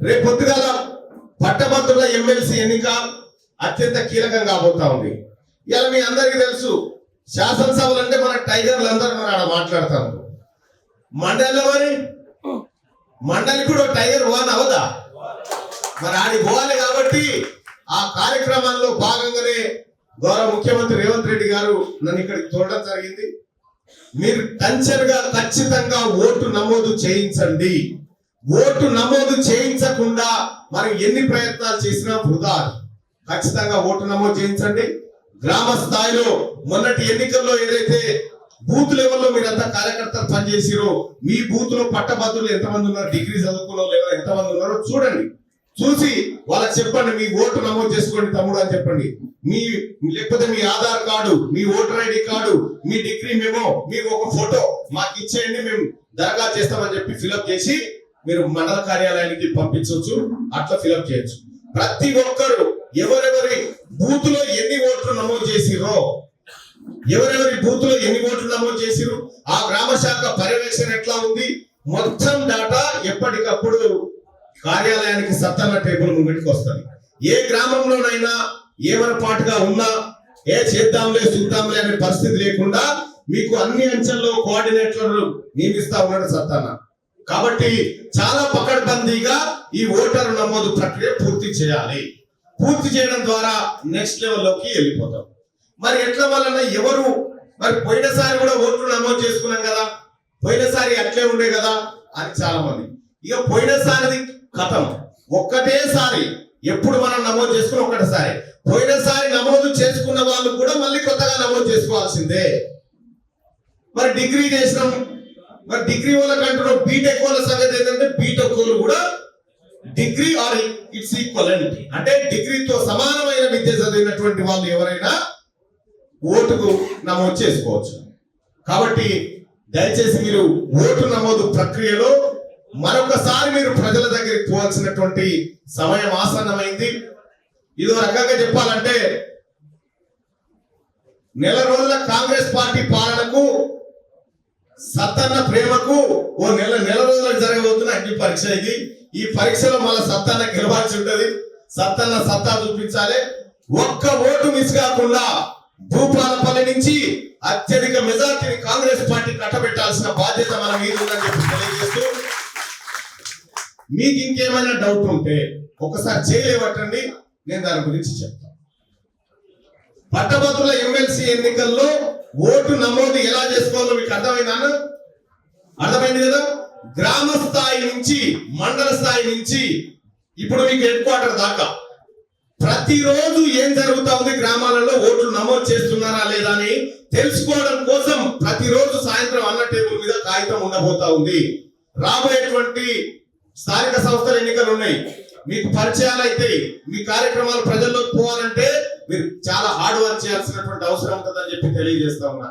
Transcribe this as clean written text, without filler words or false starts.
రేపు పొద్దుగాల పట్టభద్రుల ఎమ్మెల్సీ ఎన్నిక అత్యంత కీలకం కాబోతా ఉంది. ఇలా మీ అందరికీ తెలుసు, శాసనసభలు అంటే మన టైగర్లు అందరూ మన ఆడ మాట్లాడతారు. మండలిలో మరి మండలి కూడా టైగర్ వన్ అవదా, మరి ఆడి పోవాలి. కాబట్టి ఆ కార్యక్రమాల్లో భాగంగానే గౌరవ ముఖ్యమంత్రి రేవంత్ రెడ్డి గారు నన్ను ఇక్కడికి చూడడం జరిగింది. మీరు టెన్షన్గా ఖచ్చితంగా ఓటు నమోదు చేయించండి. ఓటు నమోదు చేయించకుండా మనం ఎన్ని ప్రయత్నాలు చేసినా వృధా. ఖచ్చితంగా ఓటు నమోదు చేయించండి. గ్రామ స్థాయిలో మొన్నటి ఎన్నికల్లో ఏదైతే బూత్ లెవెల్లో మీరంతా కార్యకర్తలు పనిచేసిరో, మీ బూత్ లో పట్టభద్రులు ఎంతమంది ఉన్నారు, డిగ్రీ చదువుకున్న లేదా ఎంతమంది ఉన్నారో చూడండి. చూసి వాళ్ళకి చెప్పండి, మీ ఓటు నమోదు చేసుకోండి తమ్ముడు అని చెప్పండి. లేకపోతే మీ ఆధార్ కార్డు, మీ ఓటర్ ఐడి కార్డు, మీ డిగ్రీ మెమో, మీకు ఒక ఫోటో మాకు ఇచ్చేయండి, మేము దరఖాస్తు చేస్తామని చెప్పి ఫిలప్ చేసి మీరు మండల కార్యాలయానికి పంపించవచ్చు. అట్లా ఫిలప్ చేయొచ్చు. ప్రతి ఒక్కరు ఎవరెవరి బూత్ లో ఎన్ని ఓట్లు నమోదు చేసిరో, ఎవరెవరి బూత్ లో ఎన్ని ఓట్లు నమోదు చేసిరు, ఆ గ్రామ శాఖ పర్యవేక్షణ ఎట్లా ఉంది, మొత్తం డాటా ఎప్పటికప్పుడు కార్యాలయానికి సత్తన్న టేబుల్ ముందుకు వస్తుంది. ఏ గ్రామంలోనైనా ఏమరపాటుగా ఉన్నా ఏ చేద్దాంలే చూద్దాంలే అనే పరిస్థితి లేకుండా మీకు అన్ని అంచెల్లో కోఆర్డినేటర్లు నియమిస్తా ఉన్నాడు సత్తన్న. కాబట్టి చాలా పకడ్బందీగా ఈ ఓటరు నమోదు ప్రక్రియ పూర్తి చేయాలి. పూర్తి చేయడం ద్వారా నెక్స్ట్ లెవెల్లోకి వెళ్ళిపోతాం. మరి ఎట్లా వలన ఎవరు మరి పోయినసారి కూడా ఓట్లు నమోదు చేసుకున్నాం కదా, పోయినసారి అట్లే ఉండే కదా అని చాలా మంది. ఇక పోయినసారి కథం ఒక్కటేసారి, ఎప్పుడు మనం నమోదు చేసుకుని ఒక్కటేసారి. పోయినసారి నమోదు చేసుకున్న వాళ్ళు కూడా మళ్ళీ కొత్తగా నమోదు చేసుకోవాల్సిందే. మరి డిగ్రీ చేసినాం, మరి డిగ్రీ వాళ్ళకి అంటున్నాం. బీటెక్ వాళ్ళ సంగతి ఏంటంటే బీటెక్ వాళ్ళు కూడా డిగ్రీ ఆర్ ఇట్స్ ఈక్వలెంట్ అంటే డిగ్రీతో సమానమైన విద్య చదివినటువంటి వాళ్ళు ఎవరైనా ఓటుకు నమోదు చేసుకోవచ్చు. కాబట్టి దయచేసి మీరు ఓటు నమోదు ప్రక్రియలో మరొకసారి మీరు ప్రజల దగ్గరికి పోవాల్సినటువంటి సమయం ఆసన్నమైంది. ఇదో రకంగా చెప్పాలంటే నెల రోజుల కాంగ్రెస్ పార్టీ పాలనకు, సత్తన్న ప్రేమకు ఓ నెల రోజులకు జరగబోతున్న అగ్ని పరీక్ష ఇది. ఈ పరీక్షలో మళ్ళీ సత్తన్న గెలవాల్సి ఉంటది. సత్తన్న సత్తా చూపించాలి. ఒక్క ఓటు మిస్ కాకుండా భూపాలపల్లి నుంచి అత్యధిక మెజార్టీని కాంగ్రెస్ పార్టీ కట్టబెట్టాల్సిన బాధ్యత మన మీద ఉందని చెప్పి తెలియజేస్తూ, మీకు ఇంకేమైనా డౌట్ ఉంటే ఒకసారి చేయలేవటండి, నేను దాని గురించి చెప్తాను. పట్టభద్రుల ఎమ్మెల్సీ ఎన్నికల్లో ఓటు నమోదు ఎలా చేసుకోవాలో మీకు అర్థమైంది కదా. గ్రామ స్థాయి నుంచి మండల స్థాయి నుంచి ఇప్పుడు మీకు హెడ్ క్వార్టర్ దాకా ప్రతిరోజు ఏం జరుగుతా ఉంది, గ్రామాలలో ఓట్లు నమోదు చేస్తున్నారా లేదా అని తెలుసుకోవడం కోసం ప్రతిరోజు సాయంత్రం అన్న టేబుల్ మీద కాగితం ఉండబోతా ఉంది. రాబోయేటువంటి స్థానిక సంస్థల ఎన్నికలు ఉన్నాయి, మీకు పరిచయాలు అయితే మీ కార్యక్రమాలు ప్రజల్లోకి పోవాలంటే మీరు చాలా హార్డ్ వర్క్ చేయాల్సినటువంటి అవసరం ఉంటుందని చెప్పి తెలియజేస్తా ఉన్నా.